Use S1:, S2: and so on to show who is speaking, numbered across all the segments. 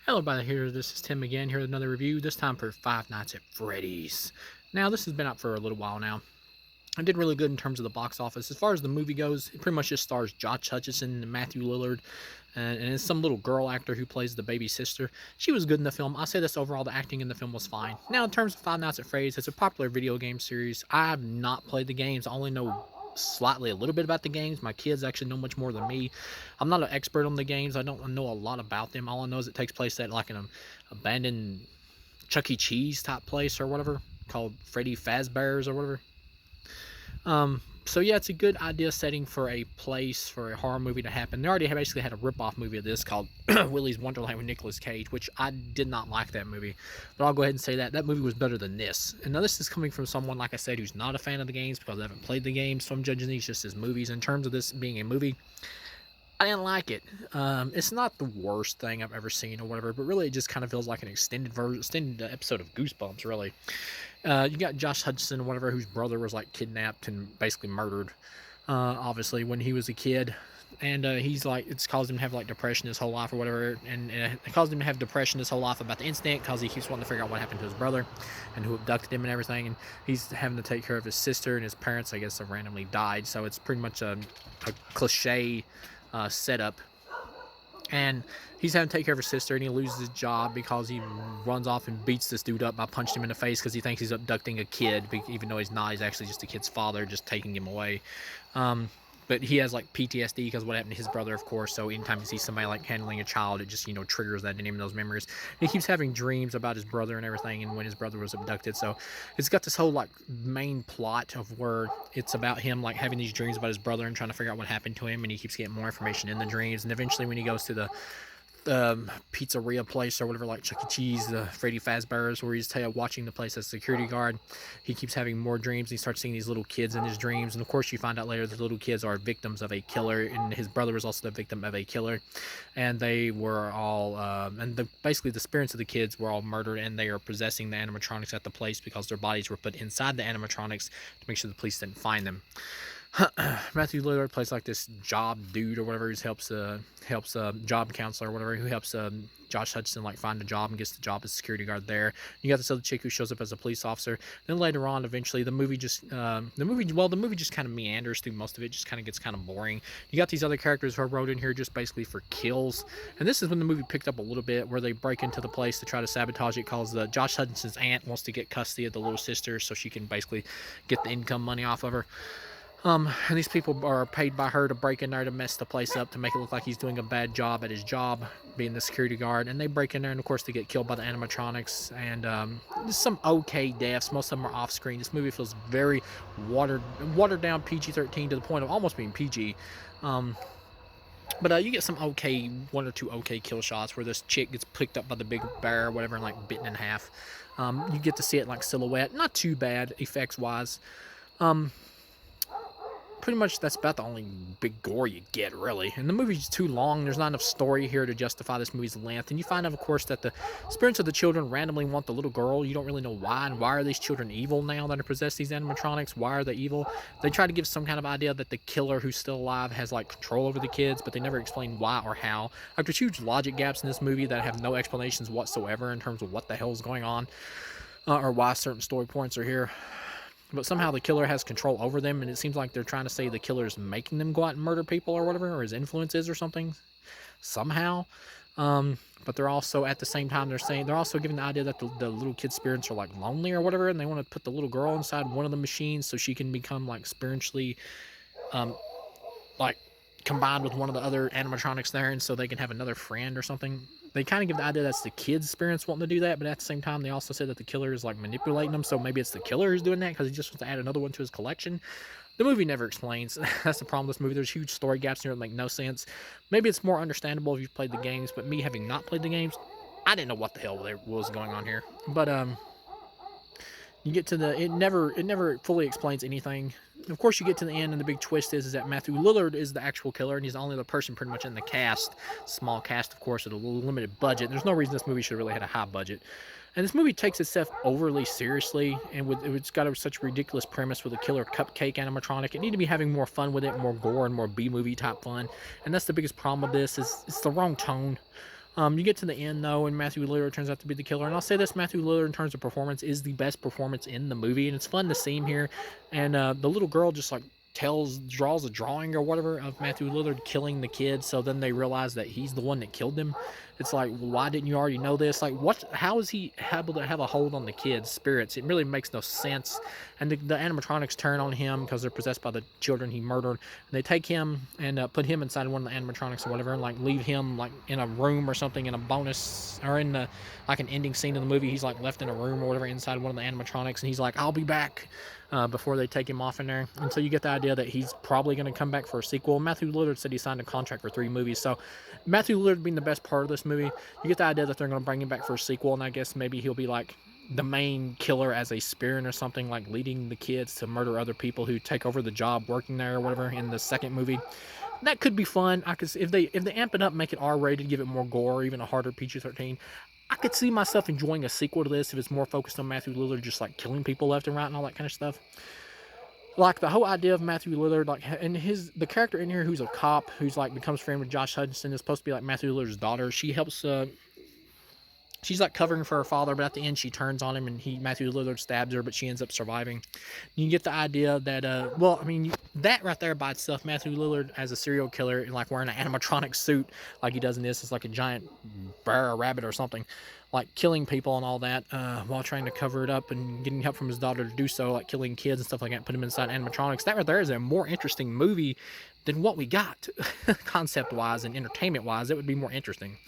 S1: Hello, everybody. Here, this is Tim again. Here with another review. This time for Five Nights at Freddy's. Now, this has been out for a little while now. It did really good in terms of the box office. As far as the movie goes, it pretty much just stars Josh Hutcherson and Matthew Lillard, and it's some little girl actor who plays the baby sister. She was good in the film. I'll say this overall, the acting in the film was fine. Now, in terms of Five Nights at Freddy's, it's a popular video game series. I have not played the games. I only know slightly a little bit about the games. My kids actually know much more than me. I'm not an expert on the games. I don't know a lot about them. All I know is it takes place at like an abandoned Chuck E. Cheese type place or whatever, called Freddy Fazbear's or whatever. So yeah, it's a good idea setting for a place for a horror movie to happen. They already basically had a rip-off movie of this called Willy's Wonderland with Nicolas Cage, which I did not like that movie. But I'll go ahead and say that movie was better than this. And now this is coming from someone, like I said, who's not a fan of the games because I haven't played the games, so I'm judging these just as movies. In terms of this being a movie, I didn't like it. It's not the worst thing I've ever seen or whatever, but really it just kind of feels like an extended episode of Goosebumps, really. You got Josh Hudson, whatever, whose brother was like kidnapped and basically murdered, obviously, when he was a kid. And he's like, it's caused him to have like depression his whole life or whatever. And it caused him to have depression his whole life about the incident because he keeps wanting to figure out what happened to his brother and who abducted him and everything. And he's having to take care of his sister, and his parents, I guess, have randomly died. So it's pretty much a cliche setup. And he's having to take care of his sister, and he loses his job because he runs off and beats this dude up by punching him in the face because he thinks he's abducting a kid, even though he's not. He's actually just a kid's father, just taking him away. But he has like PTSD because what happened to his brother, of course. So anytime he sees somebody like handling a child, it just, triggers that in him, those memories. And he keeps having dreams about his brother and everything, and when his brother was abducted. So it's got this whole like main plot of where it's about him like having these dreams about his brother and trying to figure out what happened to him, and he keeps getting more information in the dreams. And eventually, when he goes to the pizzeria place or whatever, like Chuck E. Cheese, the Freddy Fazbear's, where he's watching the place as a security guard, he keeps having more dreams. And he starts seeing these little kids in his dreams, and of course you find out later the little kids are victims of a killer, and his brother was also the victim of a killer, and they were all basically the spirits of the kids were all murdered, and they are possessing the animatronics at the place because their bodies were put inside the animatronics to make sure the police didn't find them. Matthew Lillard plays like this job dude or whatever, who helps job counselor or whatever, who helps Josh Hudson like find a job and gets the job as security guard there. You got this other chick who shows up as a police officer. Then later on, eventually, the movie just kind of meanders through most of it. Just kind of gets kind of boring. You got these other characters who are wrote in here just basically for kills. And this is when the movie picked up a little bit, where they break into the place to try to sabotage it because Josh Hudson's aunt wants to get custody of the little sister so she can basically get the income money off of her. And these people are paid by her to break in there to mess the place up, to make it look like he's doing a bad job at his job, being the security guard. And they break in there, and of course they get killed by the animatronics. And there's some okay deaths. Most of them are off screen. This movie feels very watered down PG-13 to the point of almost being PG. But you get some okay, one or two okay kill shots where this chick gets picked up by the big bear or whatever and like bitten in half. You get to see it like silhouette. Not too bad effects wise. Pretty much that's about the only big gore you get, really. And the movie's too long. There's not enough story here to justify this movie's length. And you find out, of course, that the spirits of the children randomly want the little girl. You don't really know why. And why are these children evil now that are possessed these animatronics? Why are they evil? They try to give some kind of idea that the killer who's still alive has like control over the kids, but they never explain why or how. Like, there's huge logic gaps in this movie that have no explanations whatsoever in terms of what the hell's going on, or why certain story points are here. But somehow the killer has control over them, and it seems like they're trying to say the killer's making them go out and murder people or whatever, or his influences or something, somehow. But they're also, at the same time, they're also giving the idea that the little kid spirits are like lonely or whatever, and they want to put the little girl inside one of the machines so she can become like spiritually, like combined with one of the other animatronics there, and so they can have another friend or something. They kind of give the idea that's the kids' spirits wanting to do that, but at the same time, they also said that the killer is like manipulating them, so maybe it's the killer who's doing that because he just wants to add another one to his collection. The movie never explains. That's the problem with this movie. There's huge story gaps here that make no sense. Maybe it's more understandable if you've played the games, but me having not played the games, I didn't know what the hell was going on here. But you get to it never fully explains anything. Of course, you get to the end, and the big twist is that Matthew Lillard is the actual killer, and he's the only other person pretty much in the cast. Small cast, of course, with a little limited budget. There's no reason this movie should have really had a high budget. And this movie takes itself overly seriously, and it's got such a ridiculous premise with a killer cupcake animatronic. It needed to be having more fun with it, more gore and more B-movie type fun. And that's the biggest problem with this, is it's the wrong tone. You get to the end though, and Matthew Lillard turns out to be the killer. And I'll say this: Matthew Lillard, in terms of performance, is the best performance in the movie, and it's fun to see him here. And the little girl just like draws a drawing or whatever of Matthew Lillard killing the kid. So then they realize that he's the one that killed them. It's like, why didn't you already know this? Like, what? How is he able to have a hold on the kid's spirits? It really makes no sense. And the animatronics turn on him because they're possessed by the children he murdered. And they take him and put him inside one of the animatronics or whatever, and like leave him like in a room or something in a bonus or in the like an ending scene of the movie. He's like left in a room or whatever inside one of the animatronics, and he's like, "I'll be back." Before they take him off in there. And so you get the idea that he's probably going to come back for a sequel. Matthew Lillard said he signed a contract for 3 movies. So Matthew Lillard being the best part of this movie, you get the idea that they're going to bring him back for a sequel. And I guess maybe he'll be like the main killer as a spirit or something, like leading the kids to murder other people who take over the job working there or whatever in the second movie. That could be fun. I could, if they amp it up, make it R-rated, give it more gore, even a harder PG-13. I could see myself enjoying a sequel to this if it's more focused on Matthew Lillard just like killing people left and right and all that kind of stuff. Like the whole idea of Matthew Lillard, like, and the character in here who's a cop who's like becomes friend with Josh Hutcherson is supposed to be like Matthew Lillard's daughter. She helps. She's like covering for her father, but at the end she turns on him and Matthew Lillard stabs her, but she ends up surviving. You get the idea that, well, I mean, that right there by itself, Matthew Lillard as a serial killer, like wearing an animatronic suit like he does in this, it's like a giant bear or rabbit or something, like killing people and all that, while trying to cover it up and getting help from his daughter to do so, like killing kids and stuff like that, put him inside animatronics. That right there is a more interesting movie than what we got, concept-wise and entertainment-wise. It would be more interesting.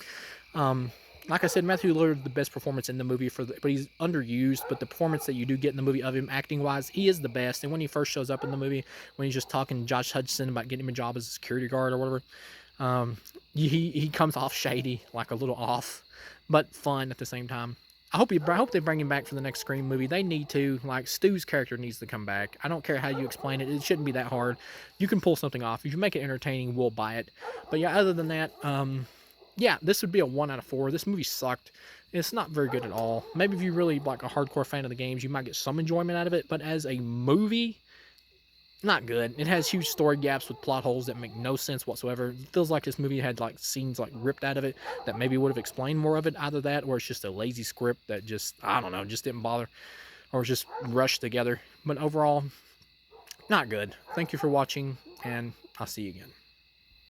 S1: Like I said, Matthew Lillard, the best performance in the movie but he's underused. But the performance that you do get in the movie of him acting wise, he is the best. And when he first shows up in the movie, when he's just talking to Josh Hutcherson about getting him a job as a security guard or whatever, he comes off shady, like a little off, but fun at the same time. I hope they bring him back for the next Scream movie. They need to. Like, Stu's character needs to come back. I don't care how you explain it. It shouldn't be that hard. You can pull something off. If you make it entertaining, we'll buy it. But yeah, other than that, yeah, this would be a 1 out of 4. This movie sucked. It's not very good at all. Maybe if you really like a hardcore fan of the games, you might get some enjoyment out of it. But as a movie, not good. It has huge story gaps with plot holes that make no sense whatsoever. It feels like this movie had like scenes like ripped out of it that maybe would have explained more of it. Either that, or it's just a lazy script that just, I don't know, just didn't bother, or it's just rushed together. But overall, not good. Thank you for watching, and I'll see you again.